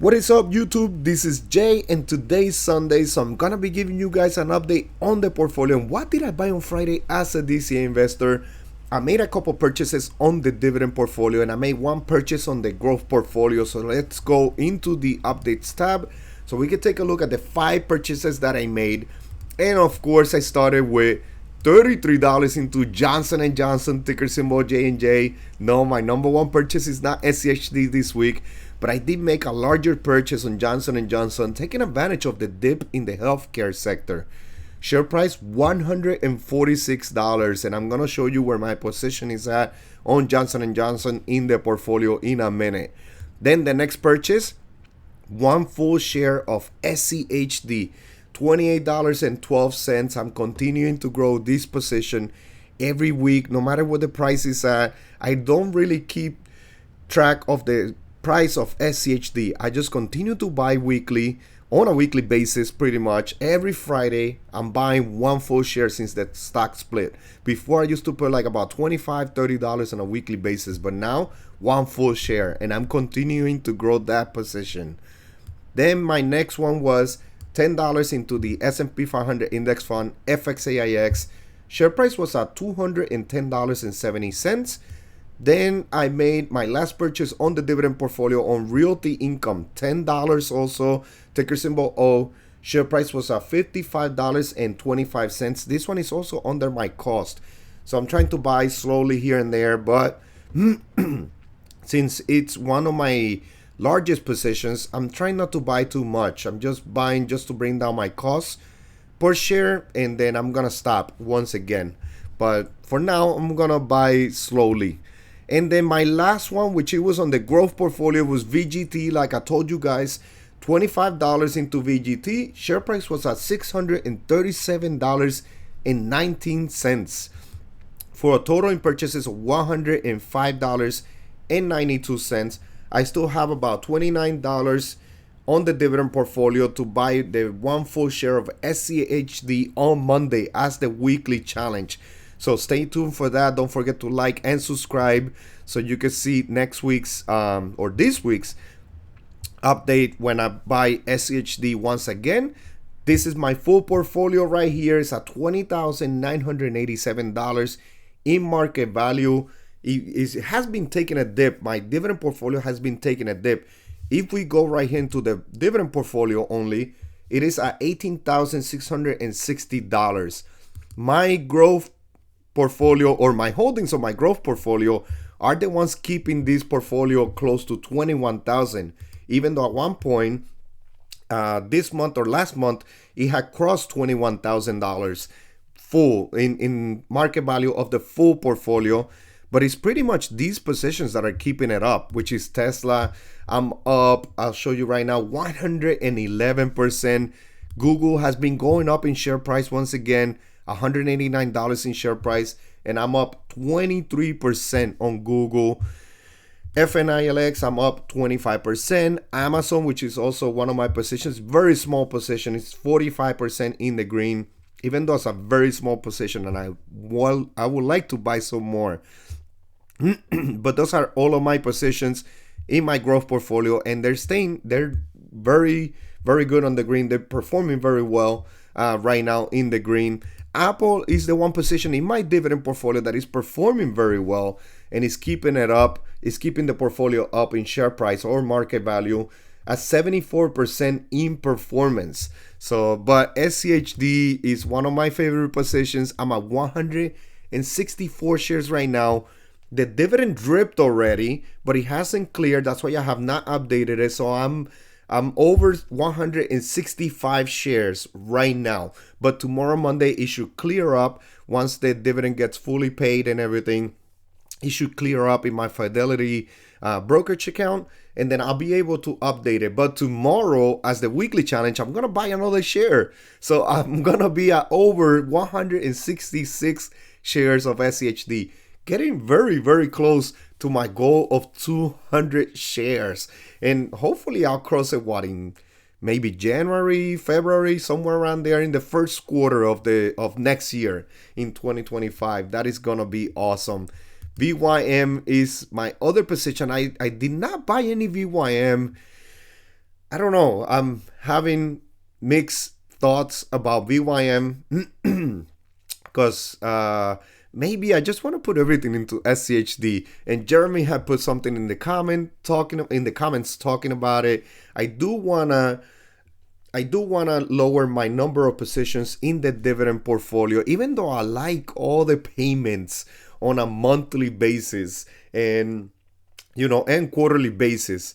What is up, YouTube? This is Jay, and today's Sunday, so I'm gonna be giving you guys an update on the portfolio and what did I buy on Friday as a DCA investor. I made a couple purchases on the dividend portfolio and I made one purchase on the growth portfolio. So let's go into the updates tab so we can take a look at the 5 purchases that I made. And of course, I started with $33 into Johnson & Johnson, ticker symbol J&J. No, my number one purchase is not SCHD this week, but I did make a larger purchase on Johnson & Johnson, taking advantage of the dip in the healthcare sector. Share price $146, and I'm gonna show you where my position is at on Johnson & Johnson in the portfolio in a minute. Then the next purchase, one full share of SCHD, $28.12. I'm continuing to grow this position every week, no matter what the price is at. I don't really keep track of the price of SCHD. I just continue to buy weekly, on a weekly basis, pretty much. Every Friday, I'm buying one full share since the stock split. Before, I used to put like about $25, $30 on a weekly basis, but now one full share, and I'm continuing to grow that position. Then my next one was $10 into the S&P 500 index fund, FXAIX. Share price was at $210.70. Then I made my last purchase on the dividend portfolio on Realty Income, $10 also, ticker symbol O. Share price was at $55.25. This one is also under my cost. So I'm trying to buy slowly here and there, but since it's one of my largest positions, I'm trying not to buy too much. I'm just buying just to bring down my costs per share, and then I'm gonna stop once again. But for now, I'm gonna buy slowly. And then my last one, which it was on the growth portfolio, was VGT. Like I told you guys, $25 into VGT. Share price was at $637.19 for a total in purchases of $105.92. I still have about $29 on the dividend portfolio to buy the one full share of SCHD on Monday as the weekly challenge. So stay tuned for that. Don't forget to like and subscribe so you can see next week's or this week's update when I buy SCHD once again. This is my full portfolio right here. It's at $20,987 in market value. It has been taking a dip. My dividend portfolio has been taking a dip. If we go right here into the dividend portfolio only, it is at $18,660. My growth portfolio, or my holdings of my growth portfolio, are the ones keeping this portfolio close to 21,000. Even though at one point this month or last month it had crossed $21,000 full in market value of the full portfolio. But it's pretty much these positions that are keeping it up, which is Tesla. I'm up, I'll show you right now, 111%. Google has been going up in share price once again, $189 in share price, and I'm up 23% on Google. FNILX, I'm up 25%. Amazon, which is also one of my positions, very small position, it's 45% in the green, even though it's a very small position, and I would like to buy some more. But those are all of my positions in my growth portfolio, and they're very, very good on the green. They're performing very well right now in the green. Apple is the one position in my dividend portfolio that is performing very well and is keeping it up, is keeping the portfolio up in share price or market value at 74% in performance. So, but SCHD is one of my favorite positions. I'm at 164 shares right now. The dividend dripped already, but it hasn't cleared. That's why I have not updated it. So I'm over 165 shares right now. But tomorrow, Monday, it should clear up once the dividend gets fully paid and everything. It should clear up in my Fidelity brokerage account, and then I'll be able to update it. But tomorrow, as the weekly challenge, I'm gonna buy another share. So I'm gonna be at over 166 shares of SCHD, getting very, very close to my goal of 200 shares. And hopefully I'll cross it, in maybe January, February, somewhere around there in the first quarter of next year in 2025. That is gonna be awesome. VYM is my other position. I did not buy any VYM I don't know. I'm having mixed thoughts about VYM because maybe I just want to put everything into SCHD. And Jeremy had put something in the comments talking about it. I do wanna lower my number of positions in the dividend portfolio, even though I like all the payments on a monthly basis and and quarterly basis.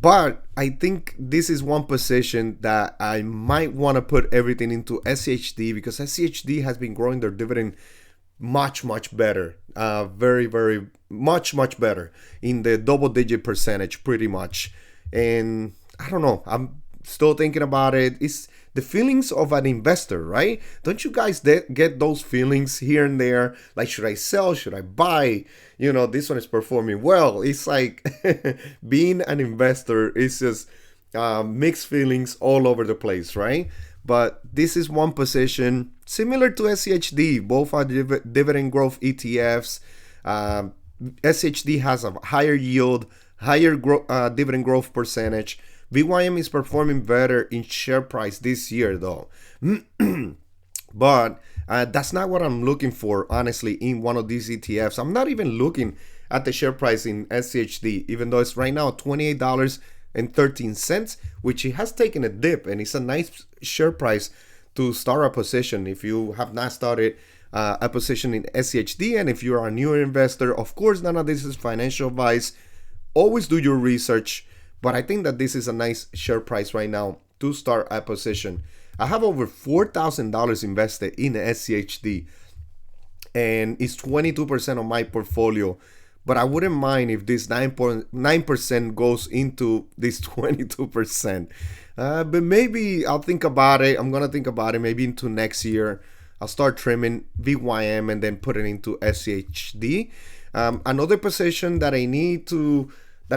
But I think this is one position that I might want to put everything into SCHD because SCHD has been growing their dividend much better, very very much better in the double digit percentage pretty much. And I don't know, I'm still thinking about it. It's the feelings of an investor, right? Don't you guys get those feelings here and there, like should I sell, should I buy? This one is performing well. It's like being an investor is just mixed feelings all over the place, right? But this is one position similar to SCHD. Both are dividend growth ETFs. SHD has a higher yield, higher dividend growth percentage. VYM is performing better in share price this year, though. But that's not what I'm looking for, honestly, in one of these ETFs. I'm not even looking at the share price in SCHD, even though it's right now $28.13, which it has taken a dip, and it's a nice share price to start a position if you have not started a position in SCHD. And if you're a newer investor, of course, none of this is financial advice. Always do your research. But I think that this is a nice share price right now to start a position. I have over $4,000 invested in SCHD, and it's 22% of my portfolio. But I wouldn't mind if this 9% goes into this 22%. But maybe I'll think about it. I'm going to think about it maybe into next year. I'll start trimming VYM and then put it into SCHD. Another position that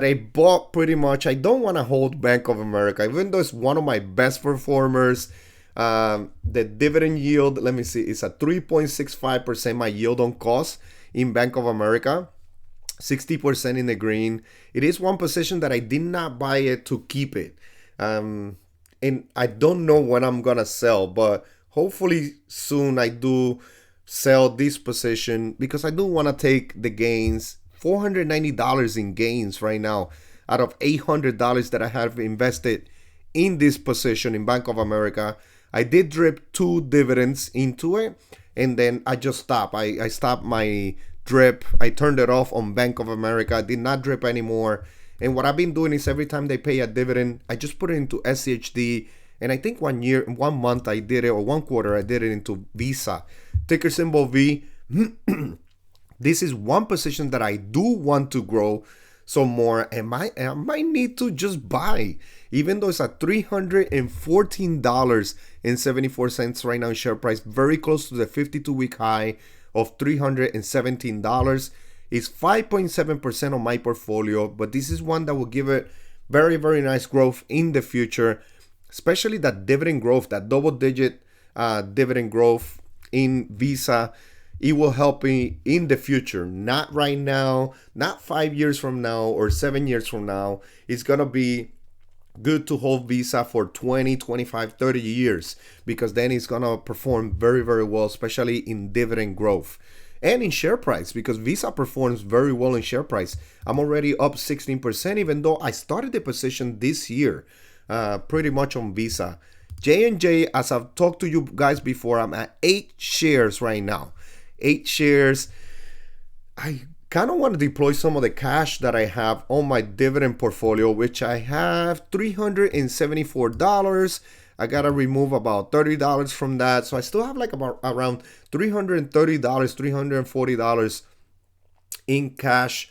I bought pretty much. I don't want to hold Bank of America, even though it's one of my best performers. The dividend yield, let me see, it's a 3.65% my yield on cost in Bank of America, 60% in the green. It is one position that I did not buy it to keep it. And I don't know when I'm going to sell, but hopefully soon I do sell this position because I do want to take the gains. $490 in gains right now out of $800 that I have invested in this position in Bank of America. I did drip 2 dividends into it, and then I just stopped. I stopped my drip. I turned it off on Bank of America. I did not drip anymore. And what I've been doing is every time they pay a dividend, I just put it into SCHD. And I think 1 month I did it, or 1 quarter I did it into Visa. Ticker symbol V. This is one position that I do want to grow some more, and I might need to just buy, even though it's at $314.74 right now in share price, very close to the 52-week high of $317. It's 5.7% of my portfolio, but this is one that will give it very, very nice growth in the future, especially that dividend growth, that double-digit dividend growth in Visa. It will help me in the future, not right now, not 5 years from now or 7 years from now. It's going to be good to hold Visa for 20, 25, 30 years because then it's going to perform very, very well, especially in dividend growth and in share price, because Visa performs very well in share price. I'm already up 16%, even though I started the position this year pretty much on Visa. J&J, as I've talked to you guys before, I'm at 8 shares right now. 8 shares. I kind of want to deploy some of the cash that I have on my dividend portfolio, which I have $374. I got to remove about $30 from that. So I still have like about around $330, $340 in cash,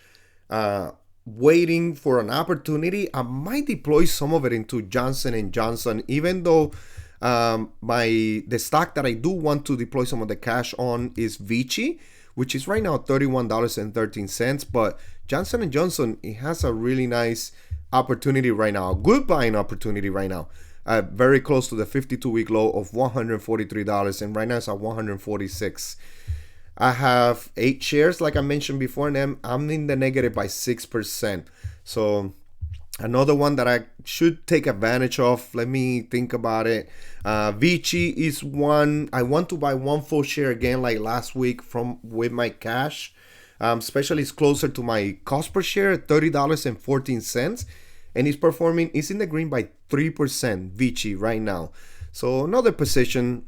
waiting for an opportunity. I might deploy some of it into Johnson & Johnson, even though the stock that I do want to deploy some of the cash on is Vici, which is right now $31.13. But Johnson & Johnson, it has a really nice opportunity right now, a good buying opportunity right now, very close to the 52-week low of $143, and right now it's at $146. I have 8 shares, like I mentioned before, and I'm in the negative by 6%. So Another one that I should take advantage of. Let me think about it. Vici is one. I want to buy one full share again, like last week, from with my cash. Especially it's closer to my cost per share, $30.14, and it's performing. It's in the green by 3%. Vici right now. So another position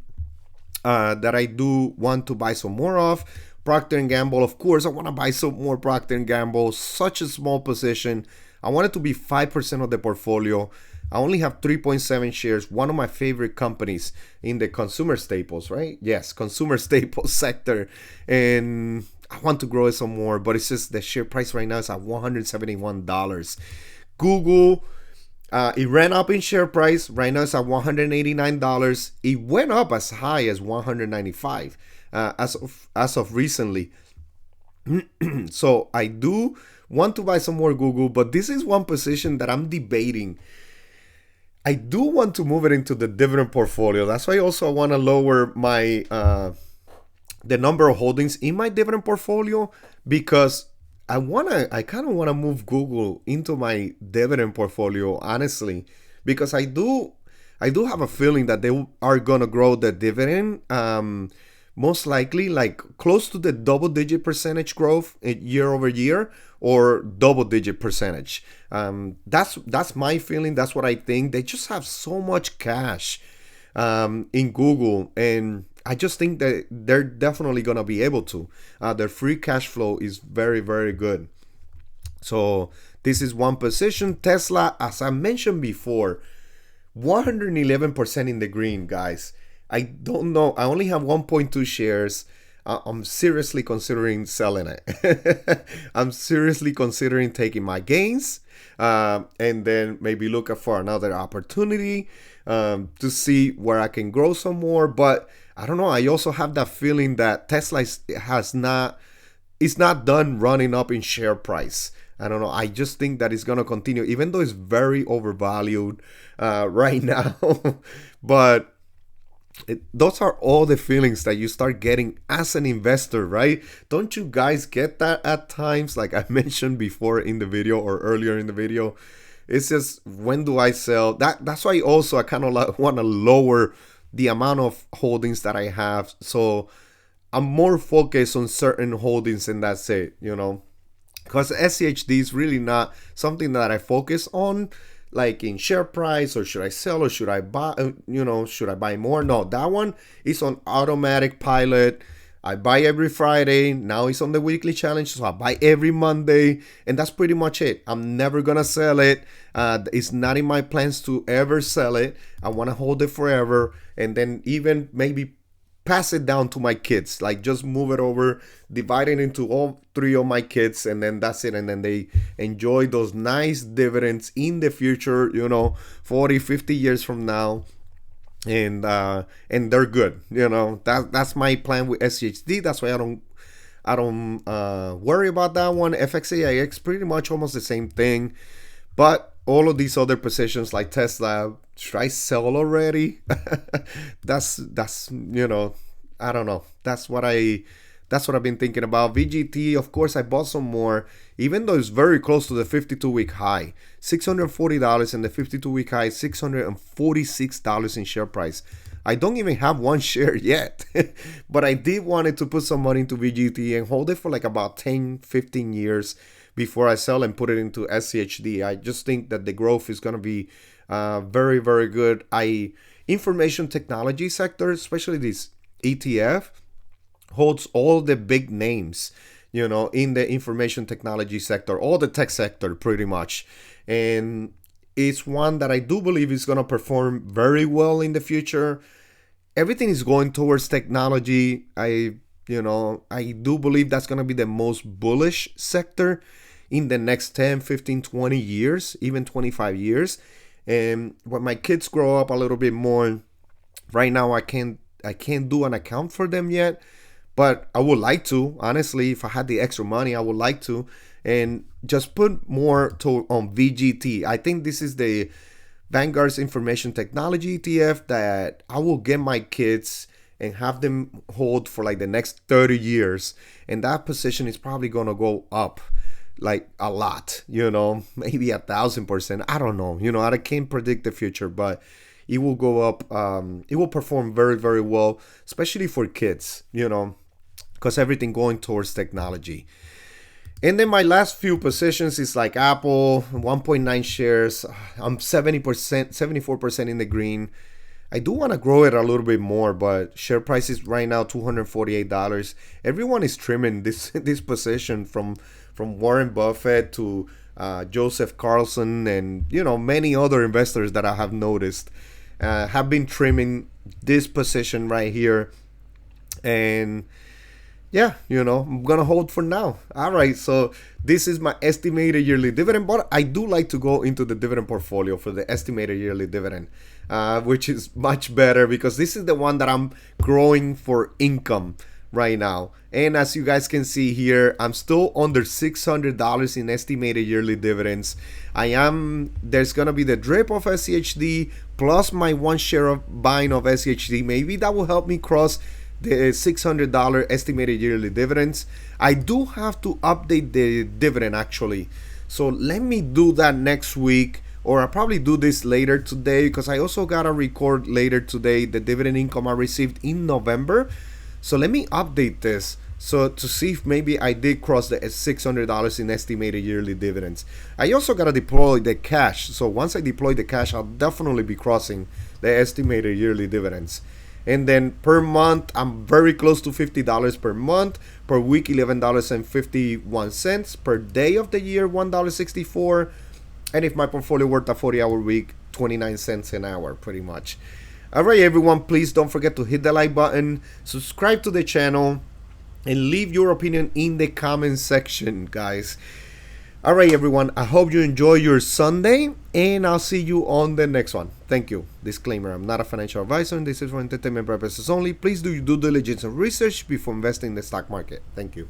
that I do want to buy some more of. Procter and Gamble, of course, I want to buy some more Procter and Gamble. Such a small position. I want it to be 5% of the portfolio. I only have 3.7 shares. One of my favorite companies in the consumer staples, right? Yes, consumer staples sector. And I want to grow it some more, but it's just the share price right now is at $171. Google, it ran up in share price. Right now it's at $189. It went up as high as $195 as of recently. So I do want to buy some more Google, but this is one position that I'm debating. I do want to move it into the dividend portfolio. That's why also I want to lower my the number of holdings in my dividend portfolio, because I kind of want to move Google into my dividend portfolio, honestly, because I do have a feeling that they are gonna grow the dividend. Most likely like close to the double digit percentage growth year over year, or double digit percentage. That's my feeling. That's what I think. They just have so much cash in Google, and I just think that they're definitely gonna be able to. Their free cash flow is very, very good. So this is one position. Tesla, as I mentioned before, 111% in the green, guys. I don't know. I only have 1.2 shares. I'm seriously considering selling it. I'm seriously considering taking my gains, and then maybe looking for another opportunity to see where I can grow some more. But I don't know. I also have that feeling that Tesla is not done running up in share price. I don't know. I just think that it's gonna continue, even though it's very overvalued right now. But those are all the feelings that you start getting as an investor, right? Don't you guys get that at times? Like I mentioned before in the video, or earlier in the video, it's just, when do I sell? That's why also I kind of like want to lower the amount of holdings that I have. So I'm more focused on certain holdings, and that's it, because SCHD is really not something that I focus on, like in share price, or should I sell, or should I buy, should I buy more? No, that one is on automatic pilot. I buy every Friday. Now it's on the weekly challenge, so I buy every Monday, and that's pretty much it. I'm never gonna sell it. It's not in my plans to ever sell it. I want to hold it forever, and then even maybe pass it down to my kids, like just move it over, divide it into all three of my kids, and then that's it. And then they enjoy those nice dividends in the future, 40, 50 years from now. And they're good. That's my plan with SCHD. That's why I don't worry about that one. FXAIX, pretty much almost the same thing. But all of these other positions like Tesla, should I sell already? that's I don't know. That's what I've been thinking about. VGT, of course, I bought some more, even though it's very close to the 52-week high. $640, and the 52-week high, $646 in share price. I don't even have one share yet, but I did wanted to put some money into VGT and hold it for like about 10, 15 years before I sell and put it into SCHD. I just think that the growth is going to be very, very good. Information technology sector, especially this ETF, holds all the big names, in the information technology sector, all the tech sector pretty much. And it's one that I do believe is going to perform very well in the future. Everything is going towards technology. I do believe that's going to be the most bullish sector in the next 10, 15, 20 years, even 25 years. And when my kids grow up a little bit more, right now I can't do an account for them yet, but I would like to. Honestly, if I had the extra money, I would like to, and just put more on VGT. I think this is the Vanguard's information technology ETF that I will get my kids and have them hold for like the next 30 years, and that position is probably going to go up. like a lot, maybe 1,000%. I don't know. I can't predict the future, but it will go up. It will perform very, very well, especially for kids, because everything going towards technology. And then my last few positions is like Apple, 1.9 shares. I'm 70%, 74% in the green. I do want to grow it a little bit more, but share price is right now $248. Everyone is trimming this this position from Warren Buffett to Joseph Carlson and many other investors that I have noticed have been trimming this position right here. And yeah, I'm gonna hold for now. All right, so this is my estimated yearly dividend, but I do like to go into the dividend portfolio for the estimated yearly dividend, which is much better because this is the one that I'm growing for income right now. And as you guys can see here, I'm still under $600 in estimated yearly dividends. There's gonna be the drip of SCHD plus my 1 share of buying of SCHD. Maybe that will help me cross the $600 estimated yearly dividends. I do have to update the dividend actually, so let me do that next week, or I'll probably do this later today because I also gotta record later today the dividend income I received in November. So let me update this so to see if maybe I did cross the $600 in estimated yearly dividends. I also gotta deploy the cash, so once I deploy the cash, I'll definitely be crossing the estimated yearly dividends. And then per month, I'm very close to $50 per month. Per week, $11.51. Per day of the year, $1.64. And if my portfolio worked a 40-hour week, 29 cents an hour, pretty much. All right, everyone, please don't forget to hit the like button, subscribe to the channel, and leave your opinion in the comment section, guys. All right, everyone, I hope you enjoy your Sunday, and I'll see you on the next one. Thank you. Disclaimer, I'm not a financial advisor, and this is for entertainment purposes only. Please do your due diligence and research before investing in the stock market. Thank you.